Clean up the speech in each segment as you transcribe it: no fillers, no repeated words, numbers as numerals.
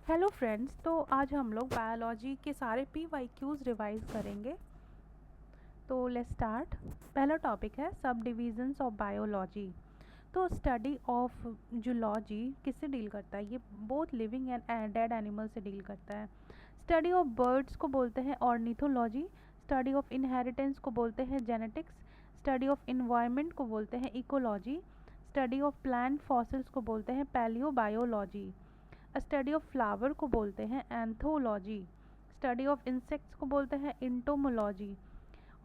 Hello friends, तो आज हम लोग बायोलॉजी के सारे PYQs रिवाइज करेंगे। तो लेट्स स्टार्ट। पहला टॉपिक है सब डिविजन्स ऑफ बायोलॉजी। तो स्टडी ऑफ जूलॉजी किससे डील करता है? ये both living and dead animal से डील करता है। स्टडी ऑफ बर्ड्स को बोलते हैं ऑर्निथोलॉजी। स्टडी ऑफ इनहेरिटेंस को बोलते हैं जेनेटिक्स। स्टडी ऑफ इन्वायरमेंट को बोलते हैं ecology. Study of plant fossils को बोलते हैं पैलियोबायोलॉजी। स्टडी ऑफ फ्लावर को बोलते हैं एंथोलॉजी। स्टडी ऑफ इंसेक्ट्स को बोलते हैं इंटोमोलॉजी।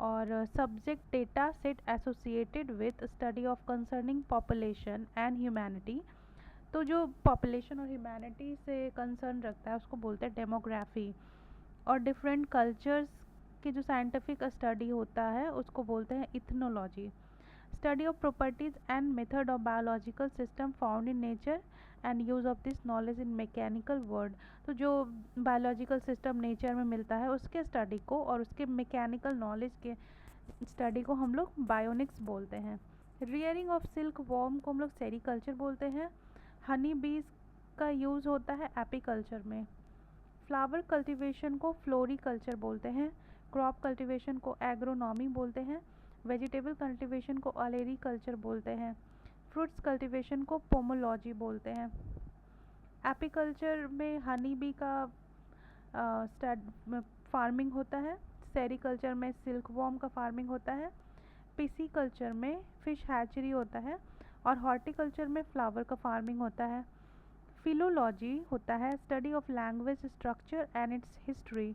और subject data set associated with study of concerning population and humanity. तो जो पॉपुलेशन और ह्यूमैनिटी से कंसर्न रखता है उसको बोलते हैं डेमोग्राफी। और डिफरेंट कल्चर्स की जो साइंटिफिक स्टडी होता है उसको बोलते हैं ethnology. Study of properties and method of biological system found in nature and use of this knowledge in mechanical word. तो जो बायोलॉजिकल सिस्टम नेचर में मिलता है उसके स्टडी को और उसके मैकेनिकल नॉलेज के स्टडी को हम लोग बायोनिक्स बोलते हैं। रियरिंग ऑफ सिल्क वॉर्म को हम लोग सेरीकल्चर बोलते हैं। हनी बीज का यूज़ होता है एपीकल्चर में। फ्लावर कल्टीवेशन को फ्लोरीकल्चर बोलते हैं। क्रॉप कल्टीवेशन को एग्रोनॉमी बोलते हैं। वेजिटेबल कल्टीवेशन को ऑलेरी कल्चर बोलते हैं। फ्रूट्स कल्टीवेशन को पोमोलॉजी बोलते हैं। एपीकल्चर में हनी बी का फार्मिंग होता है। सेरीकल्चर में सिल्क वॉर्म का फार्मिंग होता है। पिसीकल्चर में फिश हैचरी होता है। और हॉर्टिकल्चर में फ्लावर का फार्मिंग होता है। फिलोलॉजी होता है study of language structure and its history.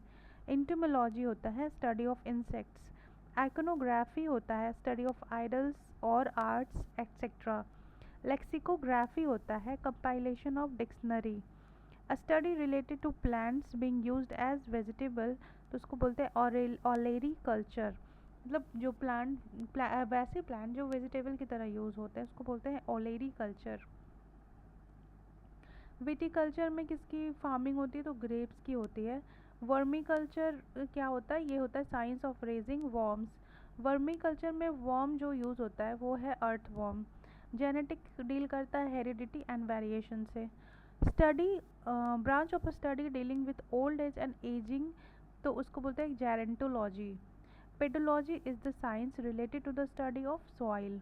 Entomology होता है स्टडी ऑफ इंसेक्ट्स। आइकोनोग्राफी होता है स्टडी ऑफ आइडल्स और आर्ट्स एक्सेट्रा। लेक्सिकोग्राफी होता है compilation of dictionary. A study related to plants being used as vegetable, तो उसको बोलते हैं ऑलेरी कल्चर। मतलब जो वैसे प्लांट जो वेजिटेबल की तरह यूज़ होते हैं उसको बोलते हैं ऑलेरी कल्चर। विटीकल्चर में किसकी फार्मिंग होती है? तो ग्रेप्स की होती है। वर्मी कल्चर क्या होता है? ये होता है science of raising worms. Vermi culture में वर्म जो यूज़ होता है वो है अर्थ वर्म। जेनेटिक डील करता है हेरिडिटी एंड वेरिएशन से। Study branch of study dealing with old age and ageing, तो उसको बोलते हैं gerontology. Pedology is the science related to the study of soil.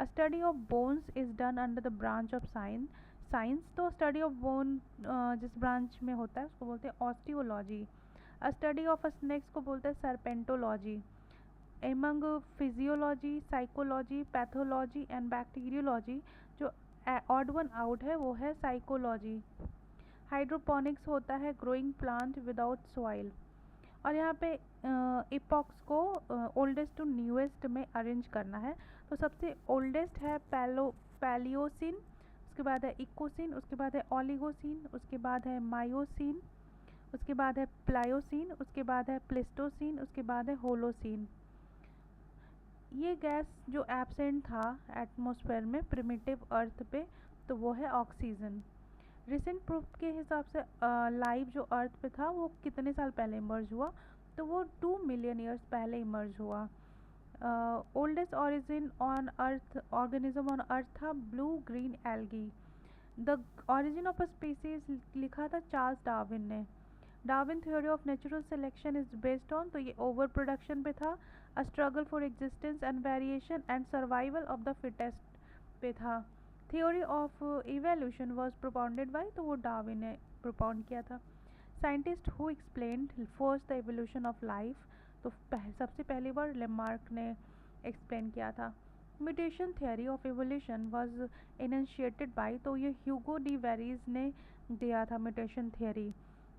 A study of bones is done under the branch of science. तो study of bone जिस ब्रांच में होता है उसको बोलते हैं osteology. A study of snakes को बोलते हैं serpentology. Among physiology, psychology, pathology and bacteriology, जो ऑड वन आउट है वो है साइकोलॉजी। हाइड्रोपोनिक्स होता है ग्रोइंग प्लांट विदाउट सॉइल। और यहाँ पे इपॉक्स को ओल्डेस्ट टू न्यूएस्ट में अरेंज करना है। तो सबसे ओल्डेस्ट है पैलियोसिन, उसके बाद है इकोसिन, उसके बाद है ओलिगोसिन, उसके बाद है मायोसिन, उसके बाद है प्लायोसिन, उसके बाद है प्लेस्टोसिन, उसके बाद है होलोसिन। ये गैस जो एब्सेंट था एटमॉस्फेयर में प्रिमिटिव अर्थ पे, तो वो है ऑक्सीजन। रिसेंट प्रूफ के हिसाब से लाइफ जो अर्थ पे था वो कितने साल पहले इमर्ज हुआ? तो वो 2 मिलियन ईयर्स पहले इमर्ज हुआ। Oldest origin on earth organism on earth था blue green algae. The origin of a species लिखा था चार्ल्स डार्विन ने। Darwin theory of natural selection is based on, तो ये ओवर प्रोडक्शन पे था। A struggle for existence and variation and survival of the fittest पे था। Theory of evolution was propounded by, तो वो डार्विन ने प्रोपाउंड किया था। Scientist who explained first the evolution of life, तो सबसे पहली बार लेमार्क ने एक्सप्लेन किया था। Mutation theory of evolution was initiated by, तो ये ह्यूगो डी वेरीज ने दिया था म्यूटेशन थ्योरी।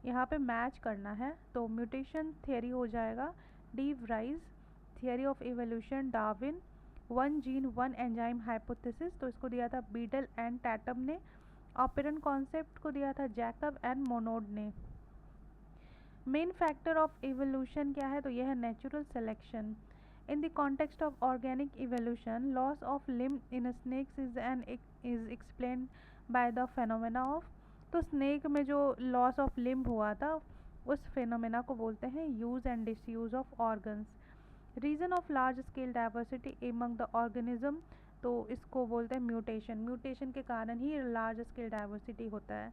यहाँ पे मैच करना है तो म्यूटेशन थ्योरी हो जाएगा de Vries, theory of evolution Darwin, one gene one enzyme hypothesis, तो इसको दिया था बीडल एंड टैटम ने। ऑपेरन कॉन्सेप्ट को दिया था जैकब एंड मोनोड ने। मेन फैक्टर ऑफ एवोल्यूशन क्या है? तो यह है natural selection. In the context of organic evolution, loss of limb in snakes is explained by the phenomena of, तो स्नेक में जो लॉस ऑफ लिम्ब हुआ था उस फेनोमेना को बोलते हैं use and disuse of organs. Reason of large scale diversity among the organism, तो इसको बोलते हैं म्यूटेशन। म्यूटेशन के कारण ही लार्ज स्केल डाइवर्सिटी होता है।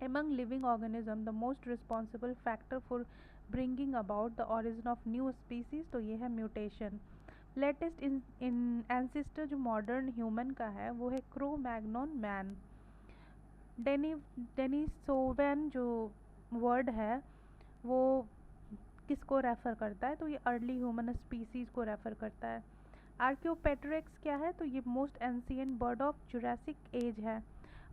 Among living organisms, the most responsible factor for bringing about the origin of new species तो ये है म्यूटेशन। लेटेस्ट इन एंसिस्टर जो मॉडर्न ह्यूमन का है वो है Cro Magnon man. Deni Denisovan जो वर्ड है वो किसको रेफ़र करता है, तो ये अर्ली ह्यूमन स्पीसीज़ को रेफ़र करता है। आर्क्योपेट्रिक्स क्या है, तो ये most ancient bird of Jurassic age है।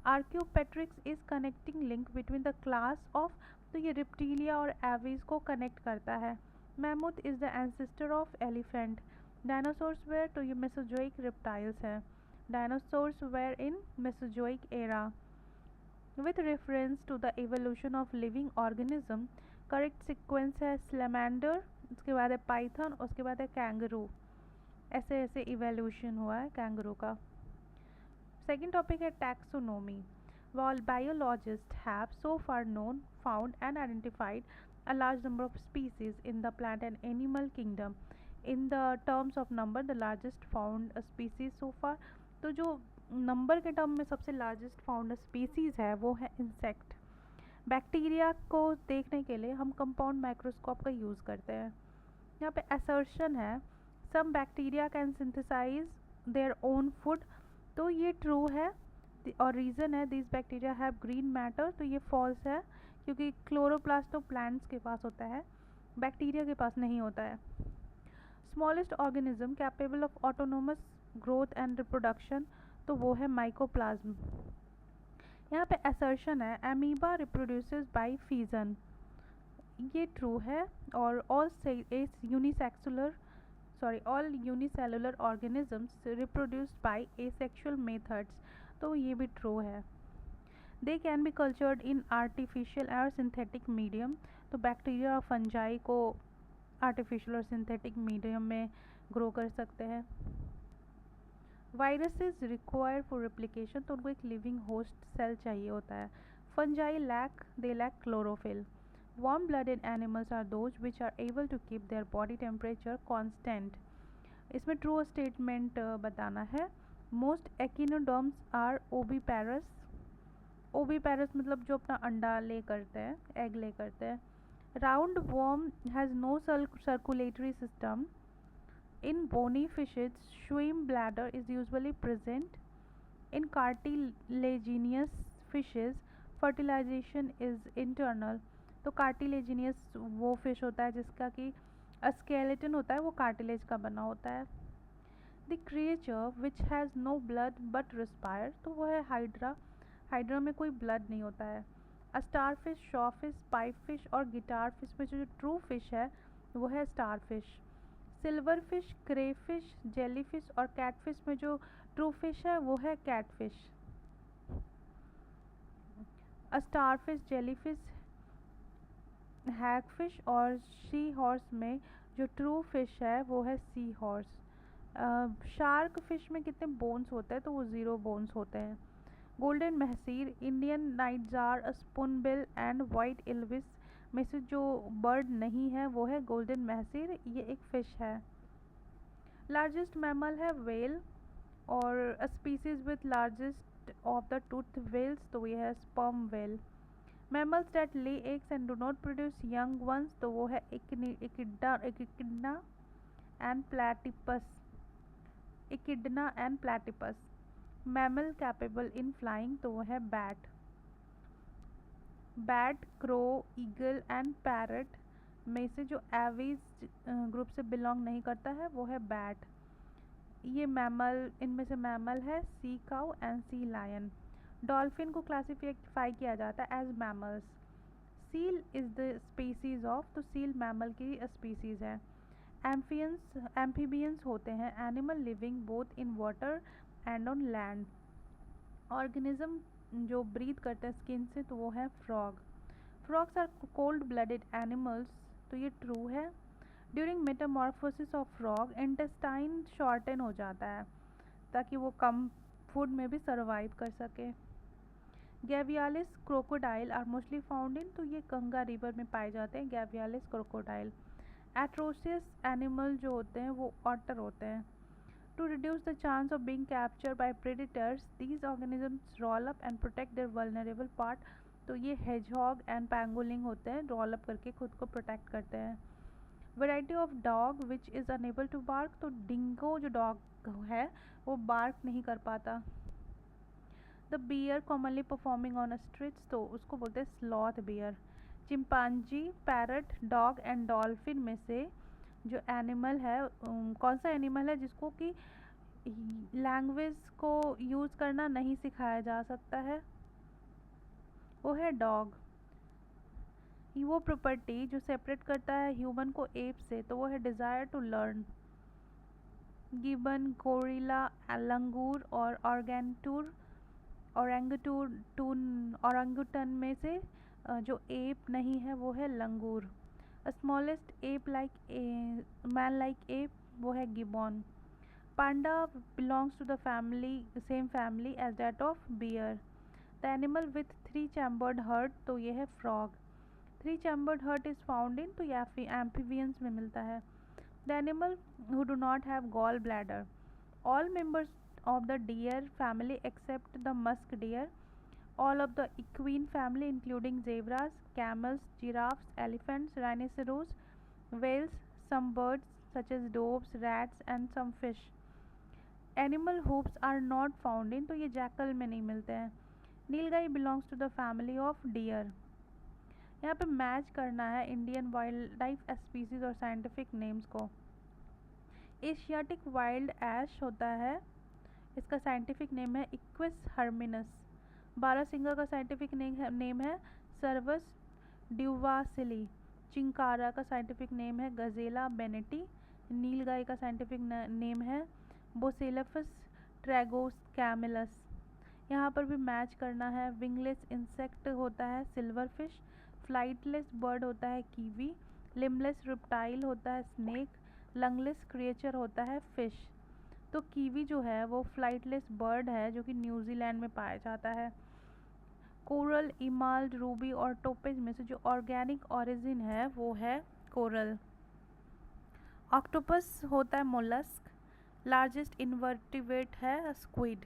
Archaeopteryx is connecting link between the class of, तो ये रिप्टीलिया और एवीज को कनेक्ट करता है। Mammoth is the ancestor of elephant. Dinosaurs were, तो ये मेसोजोइक रिप्टाइल्स हैं। Dinosaurs were in mesozoic era. With reference to the evolution of living organism, correct sequence है स्लेमेंडर, उसके बाद है पाइथन, उसके बाद है कैंगरू। ऐसे ऐसे इवोल्यूशन हुआ है कैंगरू का। सेकेंड टॉपिक है taxonomy. While biologists have so far known, found and identified a large number of species in the plant and animal kingdom, in the terms of number the largest found species so far, तो जो number के term में सबसे largest found species है वो है insect. Bacteria को देखने के लिए हम कंपाउंड माइक्रोस्कोप का यूज़ करते हैं। यहाँ पे असर्शन है some bacteria can synthesize their own food, तो ये ट्रू है। और रीज़न है this bacteria have green matter, तो ये फॉल्स है क्योंकि क्लोरोप्लास्ट तो प्लांट्स के पास होता है, बैक्टीरिया के पास नहीं होता है। Smallest organism capable of autonomous growth and reproduction, तो वो है माइकोप्लाज्म। यहाँ पे असर्शन है एमीबा रिप्रोड्यूसेस बाय फीजन, ये ट्रू है। और all unicellular organisms reproduced by asexual methods, तो ये भी ट्रू है। They can be cultured in artificial और सिंथेटिक मीडियम, तो बैक्टीरिया और फंजाई को आर्टिफिशियल और सिंथेटिक मीडियम में ग्रो कर सकते हैं। वायरसेस रिक्वायर फॉर रेप्लिकेशन, तो उनको एक लिविंग होस्ट सेल चाहिए होता है। Fungi lack chlorophyll. Warm blooded animals are those which are able to keep their body temperature constant, इसमें ट्रू स्टेटमेंट बताना है। Most echinoderms are oviparous, oviparous मतलब जो अपना अंडा ले करते हैं, एग ले करते हैं। Round worm has no circulatory system. In bony fishes, swim bladder is usually present. In cartilaginous fishes, fertilization is internal. तो कार्टिलेजिनियस वो फिश होता है जिसका कि स्केलेटन होता है, वो कार्टिलेज का बना होता है। The creature which has no blood but respire, तो वो है हाइड्रा। हाइड्रा में कोई ब्लड नहीं होता है। Star fish, Shaw fish, pipe fish और गिटार फिश में जो ट्रू फिश है वो है star fish. Silver fish, crayfish, jellyfish और कैटफिश में जो ट्रू फिश है वो है कैटफिश। स्टारफिश, जेलीफिश, हैगफिश और सी हॉर्स में जो ट्रू फिश है वो है सी हॉर्स। शार्क फिश में कितने बोन्स होते हैं, तो वो 0 बोन्स होते हैं। Golden mahseer, Indian nightjar, spoonbill and white ibis में से जो बर्ड नहीं है वो है गोल्डन महसीर, ये एक फ़िश है। लार्जेस्ट मैमल है वेल और species with largest of the tooth whales, तो ये है sperm whale. Mammals that lay eggs and do not produce young ones, तो वो है echidna and platypus, echidna and platypus. Mammal capable in flying, तो वो है bat. Bat, crow, eagle and parrot में से जो एवीज ग्रुप से बिलोंग नहीं करता है वो है बैट। ये मैमल, इनमें से मैमल है sea cow and sea lion. Dolphin को क्लासिफाई किया जाता है as mammals. Seal is the species of, तो सील मैमल की स्पीसीज़ है। एम्फीबियंस होते हैं animal living both in water and on land. Organism जो ब्रीथ करते हैं स्किन से, तो वो है frog. Frogs are cold blooded animals, तो ये ट्रू है। During metamorphosis of frog intestine shorten हो जाता है ताकि वो कम फूड में भी सर्वाइव कर सके। Gavialis crocodile are mostly found in, तो ये गंगा रिवर में पाए जाते हैं गैवियालिस क्रोकोडाइल। एट्रोसियस एनिमल जो होते हैं वो ऑटर होते हैं। To reduce the chance of being captured by predators, these organisms roll up and protect their vulnerable part, तो ये हेजहॉग एंड पैंगोलिन होते हैं, रोल अप करके खुद को प्रोटेक्ट करते हैं। Variety of dog which is unable to bark, तो डिंगो जो डॉग है वो बार्क नहीं कर पाता। The bear commonly performing on streets, तो उसको बोलते हैं sloth bear. Chimpanzee, parrot, dog and dolphin में से जो एनिमल है, कौन सा एनिमल है जिसको कि लैंग्वेज को यूज़ करना नहीं सिखाया जा सकता है, वो है डॉग। वो प्रॉपर्टी जो सेपरेट करता है ह्यूमन को एप से, तो वो है desire to learn. Gibbon, gorilla, langur और औरंगुटन में से जो एप नहीं है वो है langur. Smallest ape like man like ape, वो है gibbon. Panda belongs to the same family as that of bear. The animal with 3 chambered heart, तो ये है frog. 3 chambered heart is found in, तो ये एम्फीबियंस में मिलता है। The animal who do not have gall bladder. All members of the deer family except the musk deer, all of the equine family including zebras, camels, giraffes, elephants, rhinoceros, whales, some birds such as doves, rats and some fish. Animal hooves are not found in, तो ये jackal में नहीं मिलते हैं। Nilgai belongs to the family of deer। यहाँ पे match करना है इंडियन वाइल्ड लाइफ स्पीसीज और साइंटिफिक नेम्स को। एशियाटिक वाइल्ड ऐश होता है, इसका साइंटिफिक नेम है इक्विस हर्मिनस। बारहसिंगा का साइंटिफिक नेम है सर्वस ड्यूवासिली। चिंकारा का साइंटिफिक नेम है गजेला बेनेटी। नीलगाय का साइंटिफिक नेम है बोसेलफस ट्रैगोस कैमिलस। यहाँ पर भी मैच करना है। विंगलेस इंसेक्ट होता है सिल्वर फिश। फ्लाइटलेस बर्ड होता है कीवी। लिम्बलेस रिप्टाइल होता है स्नेक। लंगलेस क्रिएचर होता है फिश। तो कीवी जो है वो फ्लाइटलेस बर्ड है जो कि न्यूजीलैंड में पाया जाता है। कोरल, इमाल्ड, रूबी और टोपेज में से जो ऑर्गेनिक ओरिजिन है वो है कोरल। ऑक्टोपस होता है मोलस्क। लार्जेस्ट इन्वर्टिब्रेट है squid.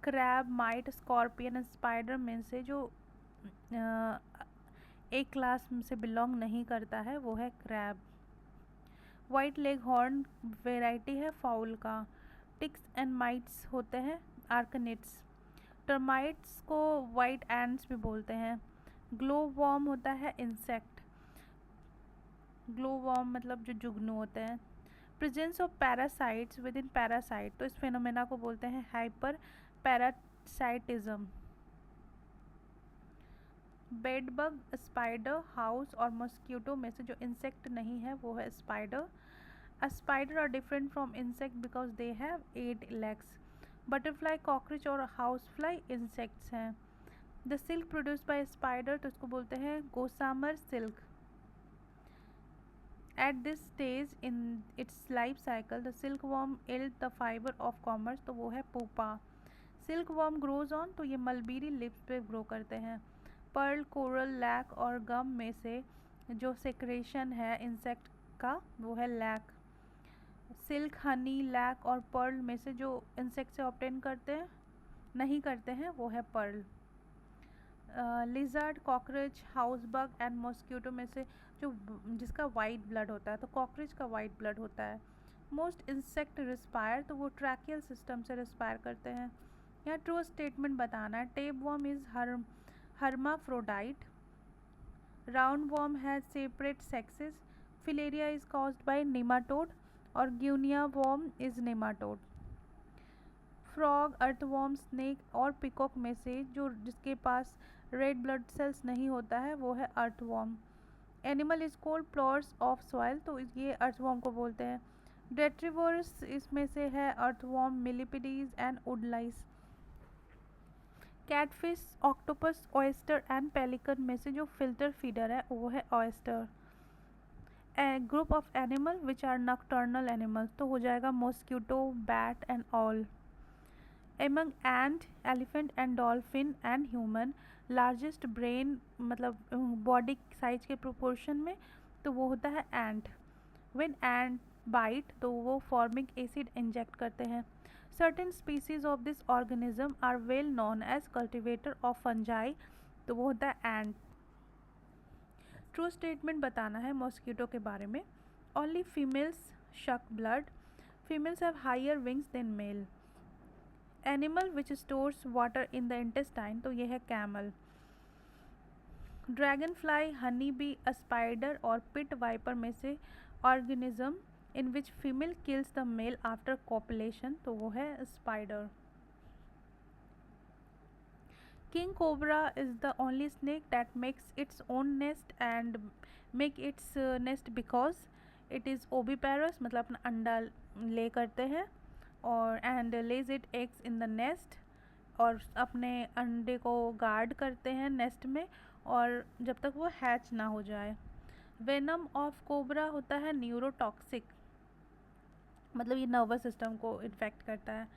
Crab, might, scorpion and spider में से जो एक क्लास से बिलोंग नहीं करता है वो है crab. White leg horn variety है फाउल का। टिक्स एंड माइट्स होते हैं आर्कनिड्स। टर्माइट्स को वाइट एंड्स भी बोलते हैं। ग्लो वॉर्म होता है इंसेक्ट। ग्लो वॉर्म मतलब जो जुगनू होते हैं। Presence of parasites with in parasite, तो इस फिनोमेना को बोलते हैं hyper parasitism. Bedbug, spider, house और मॉस्किटो में से जो इंसेक्ट नहीं है वो है spider. A spider are different from insect because they have 8 legs. Butterfly, cockroach और housefly insects हैं। The silk produced by spider, तो इसको बोलते हैं gossamer silk. At this stage in its life cycle, the silkworm yield the fiber of commerce, तो वो है pupa. Silkworm grows on, तो ये मलबेरी लिप्स पे ग्रो करते हैं। पर्ल, कोरल, लैक और गम में से जो सेक्रेशन है इंसेक्ट का वो है लैक। सिल्क, हनी, लैक और पर्ल में से जो इंसेक्ट से ऑब्टेन नहीं करते हैं वो है pearl. Lizard, cockroach, house bug and mosquito में से जो जिसका वाइट ब्लड होता है, तो कॉकरोच का वाइट ब्लड होता है। मोस्ट इंसेक्ट रिस्पायर, तो वो ट्रैकियल सिस्टम से रिस्पायर करते हैं। यहाँ ट्रू स्टेटमेंट बताना है। Tapeworm is hermaphrodite. Roundworm has separate sexes. Filaria is caused by nematode और guinea worm is nematode. Frog, earthworm, snake और पिकॉक में से जो जिसके पास रेड ब्लड सेल्स नहीं होता है वो है earthworm. Animal is called ploughers of soil, तो ये अर्थवर्म को बोलते हैं। डेट्रीवर्स इसमें से है earthworm, millipedes and woodlice. Catfish, octopus, oyster and pelican में से जो फिल्टर फीडर है वो है oyster. A group of animal which are nocturnal animals, तो हो जाएगा mosquito, bat and all. Among ant, elephant and dolphin and human, largest brain मतलब बॉडी साइज के प्रोपोर्शन में, तो वो होता है एंट। व्हेन एंट बाइट, तो वो फॉर्मिक एसिड इंजेक्ट करते हैं। Certain species of this organism are well known as cultivator of fungi, तो वो होता है एंट। ट्रू स्टेटमेंट बताना है मॉस्किटो के बारे में। Only females suck blood, females have higher wings than male. Animal which stores water in the intestine, तो ये है camel. Dragonfly, honey bee, spider और पिट वाइपर में से organism in which female kills the male after copulation, तो वो है spider. King cobra is the only snake that makes its own nest and make its nest because it is oviparous, मतलब अपना अंडा ले करते हैं और and lays it eggs in the nest, और अपने अंडे को गार्ड करते हैं नेस्ट में और जब तक वो हैच ना हो जाए। वेनम ऑफ कोबरा होता है न्यूरोटॉक्सिक, मतलब ये नर्वस सिस्टम को इन्फेक्ट करता है।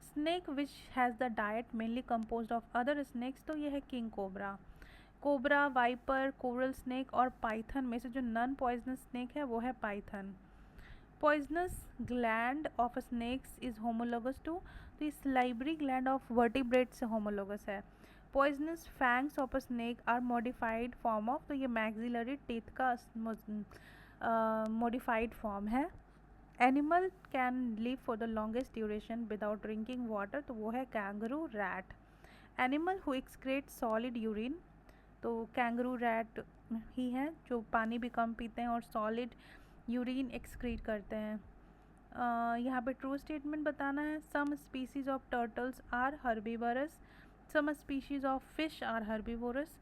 Snake which has the diet mainly composed of other snakes, तो ये है king cobra. Cobra, viper, coral snake और पाइथन में से जो नॉन पॉइजनस स्नेक है वो है python. Poisonous gland of snakes is homologous to, तो ये सलाइवरी ग्लैंड ऑफ वर्टिब्रेट से होमोलोगस है। Poisonous fangs of a snake are modified form of, तो ये मैक्सिलरी टीथ का मॉडिफाइड फॉर्म है। Animal can live for the longest duration without drinking water, तो वो है kangaroo rat. Animal who excrete solid urine, तो kangaroo rat ही हैं जो पानी भी कम पीते हैं और सॉलिड यूरिन एक्सक्रीट करते हैं। यहाँ पे ट्रू स्टेटमेंट बताना है। Some species of turtles are herbivorous, some species of fish are herbivorous,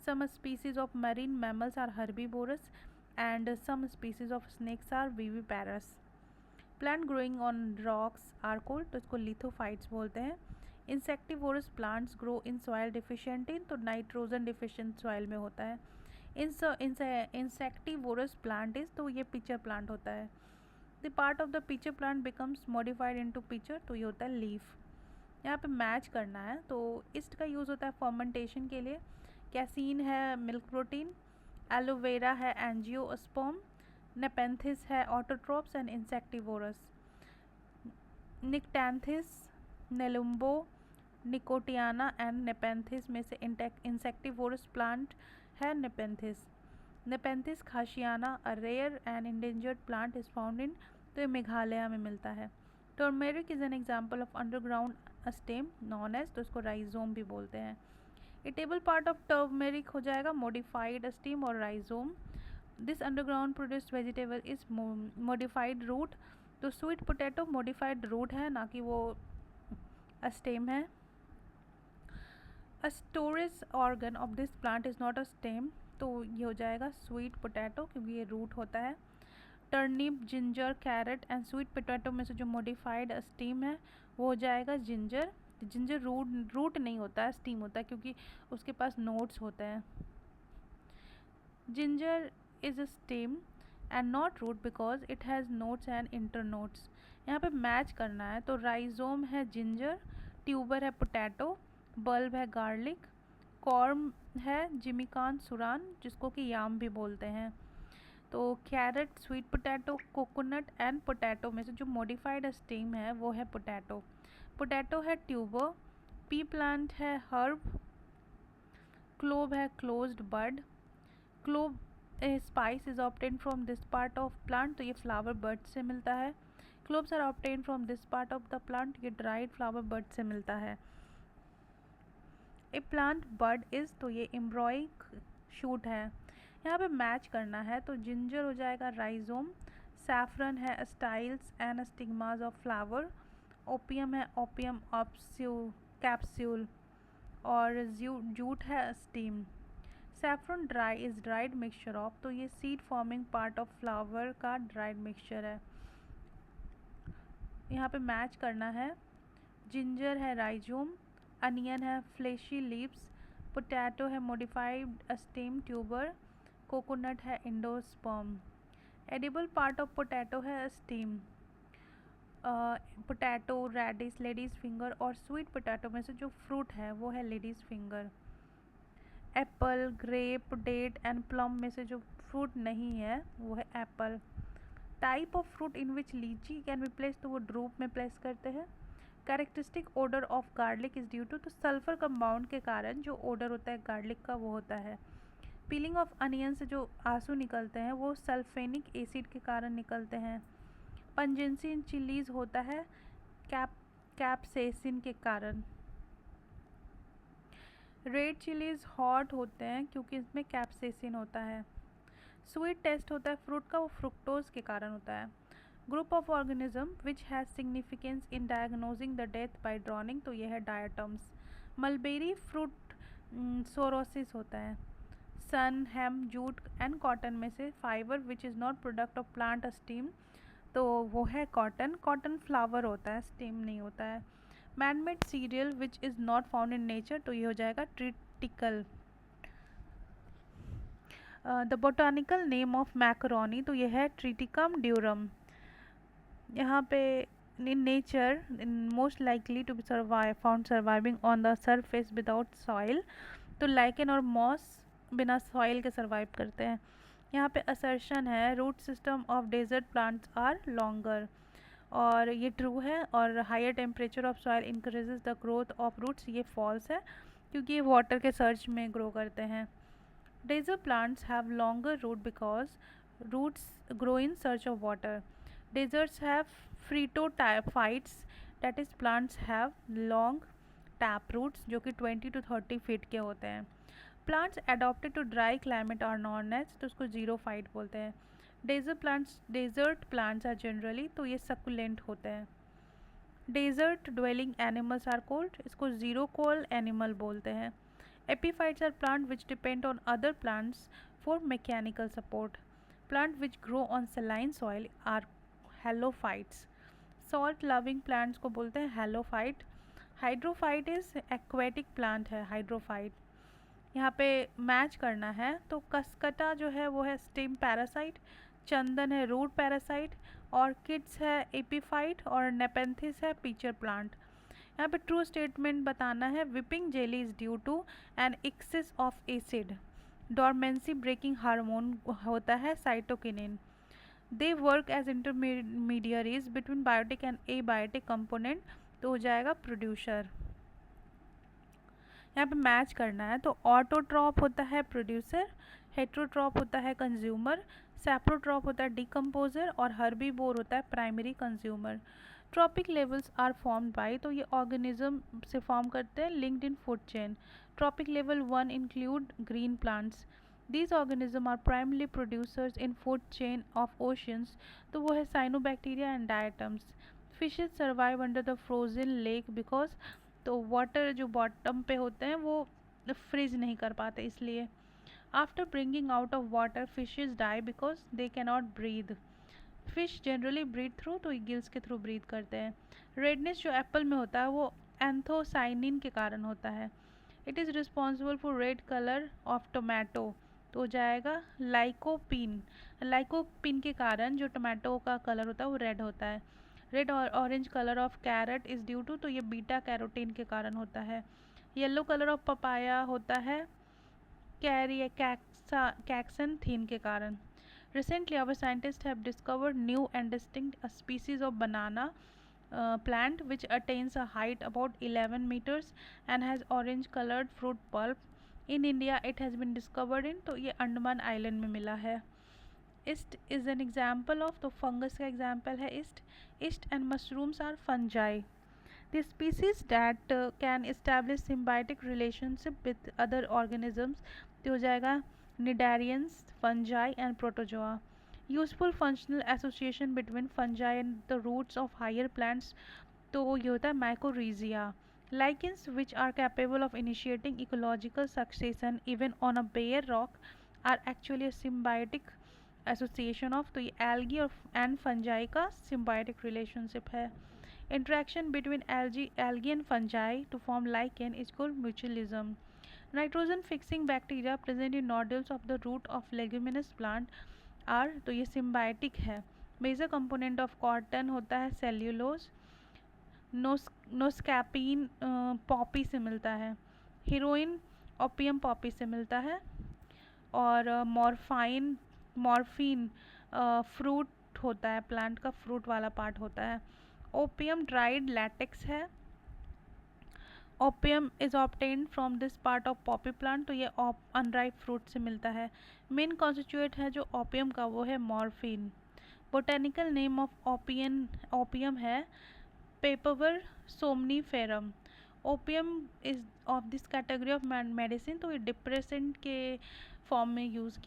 some species of marine mammals are herbivorous and some species of snakes are viviparous. Plant growing on rocks are called, तो इसको lithophytes बोलते हैं। Insectivorous plants grow in soil deficient in, तो nitrogen deficient soil में होता है। Insectivorous plant is, तो ये पिचर प्लांट होता है। The part of the pitcher plant becomes modified into pitcher, तो ये होता है लीफ। यहाँ पे मैच करना है, तो ईस्ट का यूज़ होता है फर्मेंटेशन के लिए। कैसीन है मिल्क प्रोटीन, एलोवेरा है एंजियोस्पर्म, नेपेंथिस है autotrophs and insectivorous. Nyctanthes, Nelumbo, Nicotiana and Nepenthes में से इंसेक्टिवोरस प्लांट है Nepenthes. Nepenthes khasiana, a rare and endangered plant is found in, तो ये मेघालय में मिलता है। Turmeric is an example of underground stem known as, तो इसको राइजोम भी बोलते हैं। इटेबल पार्ट ऑफ टर्मेरिक हो जाएगा मोडिफाइड स्टीम और rhizome. This underground produced vegetable is modified root, तो स्वीट पोटैटो मोडिफाइड रूट है ना कि वो स्टेम है। A storage organ of this plant is not a stem, तो ये हो जाएगा स्वीट पोटैटो क्योंकि ये रूट होता है। Turnip, ginger, carrot and sweet potato में से जो मोडिफाइड स्टीम है वो हो जाएगा जिंजर। जिंजर रूट नहीं होता है, स्टीम होता है क्योंकि उसके पास नोट्स होते हैं। Ginger is a stem and not root because it has nodes and internodes. यहाँ पे मैच करना है, तो राइजोम है जिंजर, ट्यूबर है पोटैटो, बल्ब है गार्लिक, कॉर्म है जिमिकान सुरान जिसको कि याम भी बोलते हैं। तो carrot, sweet potato, coconut and potato में से जो मॉडिफाइड स्टेम है वो है पोटैटो। पोटैटो है ट्यूबर, पी प्लांट है हर्ब, क्लोव है closed bud. Clove spice is obtain from this part of plant, तो ये फ्लावर बर्ड से मिलता है। Cloves are obtain from this part of the plant, ये ड्राइड फ्लावर बर्ड से मिलता है। ए प्लांट बड इज, तो ये एम्ब्रॉइक शूट है। यहाँ पे मैच करना है, तो जिंजर हो जाएगा राइजोम, सैफरन है styles and stigmas of flower, opium है ओपियम कैप्सूल और जूट है stem. Saffron dry is dried mixture of, तो ये seed forming part of flower का ड्राइड मिक्सचर है। यहाँ पे मैच करना है, जिंजर है राइजोम, अनियन है फ्लेशी लीव्स, पोटैटो है मॉडिफाइड स्टेम ट्यूबर, कोकोनट है endosperm. Edible part of potato है stem. Potato, radish, ladies finger और स्वीट पोटैटो में से जो फ्रूट है वो है ladies finger. Apple, grape, date and plum में से जो फ्रूट नहीं है वो है apple. Type of fruit in which litchi can B place, तो वो ड्रूप में प्लेस करते हैं। Characteristic odour of garlic is due to, तो सल्फर कंपाउंड के कारण जो ओडर होता है गार्लिक का वो होता है। पीलिंग ऑफ अनियन से जो आंसू निकलते हैं वो सल्फेनिक एसिड के कारण निकलते हैं। पंजेंसी इन चिलीज़ होता है कैप्सेसिन के कारण। रेड चिलीज़ हॉट होते हैं क्योंकि इसमें कैप्सेसिन होता है। स्वीट टेस्ट होता है फ्रूट का, वो फ्रुक्टोज के कारण होता है। Group of organism which has significance in diagnosing the death by drowning, तो यह है डायटम्स। मलबेरी फ्रूट सोरोसिस होता है। सन, हेम, जूट एंड कॉटन में से fibre which is not product of plant steam, तो वो है कॉटन। कॉटन फ्लावर होता है, स्टीम नहीं होता है। Man made cereal which is not found in nature, तो ये हो जाएगा triticale. The botanical name of macaroni, तो ये है ट्रिटिकम ड्यूरम। यहाँ पे in nature most likely to be found surviving on the surface without soil, तो लाइकेन और मॉस बिना सॉइल के सर्वाइव करते हैं। यहाँ पे असर्शन है root system of desert plants are longer, और ये ट्रू है। और higher temperature of soil increases the growth of roots, ये फॉल्स है क्योंकि ये वाटर के सर्च में ग्रो करते हैं। Desert plants have longer root because roots grow in search of water. Deserts have phytophytes, that is plants have long tap roots जो कि 20 to 30 फीट के होते हैं। Plants adapted to dry climate are known as, तो उसको xerophyte बोलते हैं। Desert plants are generally, तो ये succulent होते हैं। Desert dwelling animals are called, इसको xerocoel animal बोलते हैं। Epiphytes are plants which depend on other plants for mechanical support. Plants which grow on saline soil are halophytes. Salt loving plants को बोलते हैं halophyte. Hydrophyte is aquatic plant है hydrophyte. यहाँ पे match करना है तो कसकटा जो है वो है स्टेम पैरासाइट, चंदन है रूट पैरासाइट, ऑर्किड्स है एपीफाइट और नेपेंथिस है पीचर प्लांट। यहाँ पे ट्रू स्टेटमेंट बताना है। Weeping jelly is due to an excess of acid. Dormancy breaking hormone होता है cytokinin. They work as intermediaries between biotic and abiotic component, तो हो जाएगा प्रोड्यूसर। यहाँ पे मैच करना है तो ऑटोट्रॉप होता है प्रोड्यूसर, हेट्रोट्रॉप होता है कंज्यूमर, सैप्रोट्रॉप होता है डिकम्पोजर और हर्बीवोर होता है primary consumer. Trophic levels are formed by, तो ये ऑर्गेनिज्म से फॉर्म करते हैं linked in food chain. Trophic level 1 include green plants. These organisms are primarily producers in food chain of oceans, तो वो है cyanobacteria and diatoms. Fishes survive under the frozen lake because, तो water जो bottom पे होते हैं वो freeze नहीं कर पाते इसलिए। After bringing out of water, fishes die because they cannot breathe. Fish generally breathe through, तो gills के through breathe करते हैं। Redness जो एप्पल में होता है वो एंथोसाइनिन के कारण होता है। It is responsible for red color of tomato, तो हो जाएगा लाइकोपिन। लाइकोपिन के कारण जो टमाटो का कलर होता है वो रेड होता है। रेड और orange colour of carrot is due to, तो ये बीटा कैरोटीन के कारण होता है। येलो कलर ऑफ पपाया होता है कैक्सनथीन के कारण। Recently our scientist have discovered new and distinct species of banana plant which attains a height about 11 meters and has orange colored fruit pulp. In India it has been discovered in, तो ये Andaman island में मिला है। Yeast is an example of, तो fungus का example है yeast. Yeast and mushrooms are fungi. The species that can establish symbiotic relationship with other organisms, तो हो जाएगा Cnidarians, fungi and protozoa. Useful functional association between fungi and the roots of higher plants, तो ये होता है mycorrhiza. Lichens which are capable of initiating ecological succession even on a bare rock are actually a symbiotic association of, तो ये algae and fungi का symbiotic relationship है. Interaction between algae and fungi to form lichen is called mutualism. Nitrogen fixing bacteria present in nodules of the root of leguminous plant are, तो ये symbiotic है। Major component of cotton होता है cellulose. नोस्कैपिन Poppy से मिलता है। Heroine opium Poppy से मिलता है। और मॉर्फिन फ्रूट होता है, प्लांट का फ्रूट वाला पार्ट होता है। ओपियम ड्राइड लैटेक्स है। Opium is obtained from this part of Poppy plant, तो ये अनराइप फ्रूट से मिलता है। मेन कॉन्स्टिट्यूएंट है जो ओपियम का वो है morphine. Botanical name of opium है पेपरवर somniferum. Opium is of this category of medicine, तो ये डिप्रेसेंट के फॉर्म में यूज़ किया